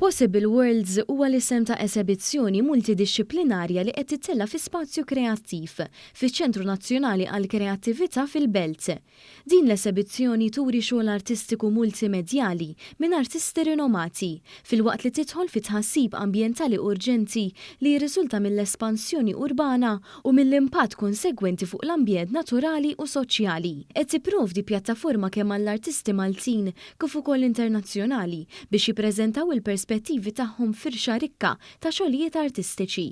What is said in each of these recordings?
Possible Worlds huwa l-isem ta' esebizzjoni multidixxiplinarja li qed titella fi spazju kreattiv fiċ-Ċentru Nazzjonali għall Kreattività fil-Belt. Din l-esebizzjoni turi xogħol artistiku multimedjali minn artisti rinomati filwaqt li tidħol fi tħassib ambjentali urġenti li jirriżulta mill-espansjoni urbana u mill-impatt konsegwenti fuq l-ambjent naturali u soċjali. Qed tipprovdi pjattaforma kemm għall-artisti Maltin kif ukoll internazzjonali biex jippreżentaw il-perspettivi tagħhom firxa rikka ta' xogħlijiet artistiċi.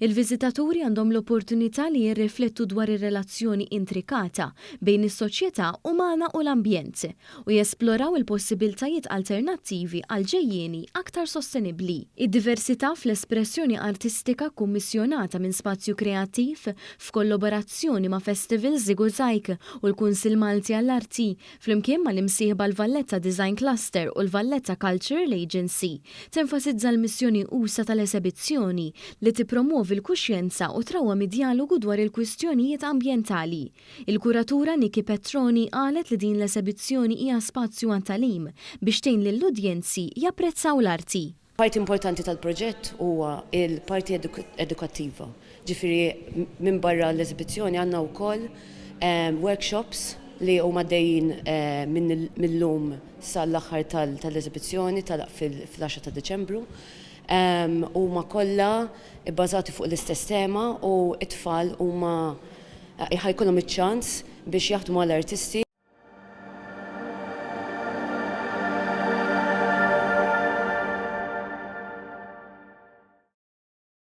Il-viżitaturi għandhom l-opportunità li jirriflettu dwar ir-relazzjoni intrikata bejn is-soċjetà umana u l-ambjent u jesploraw il-possibiltajiet alternattivi għal ġejjieni aktar sostenibbli. Id-diversità fl-espressjoni artistika kummissjonata minn Spazju Kreattiv f'kollaborazzjoni ma' Festival Ziguzajk u l-Kunsill Malti għall-Arti flimkien mal-imsieħba l-Valletta Design Cluster u l-Valletta Cultural Agency tenfasizza l-missjoni usa tal-esebizzjoni li tippromuovi l-kuxjenza u trawwam id-dialogu dwar il-kwistjonijiet ambjentali. Il-kuratura Niki Petroni qalet li din l-esebizzjoni hija spazju għat-tagħlim biex tgħin lill-udjenzi japprezzaw l-arti. Parti importanti tal-proġett huwa il-parti edukattiva. Ġifieri minn barra l-eżibizzjoni għandna wkoll workshops li huma dejjin mill-lum sal-aħħar tal-eżibizzjoni fil-10 ta' Deċembru. Huma kollha bbażati fuq l-istess tema u t-tfal huma ħajkolhom iċ-ċans biex jaħdmu mal-artisti.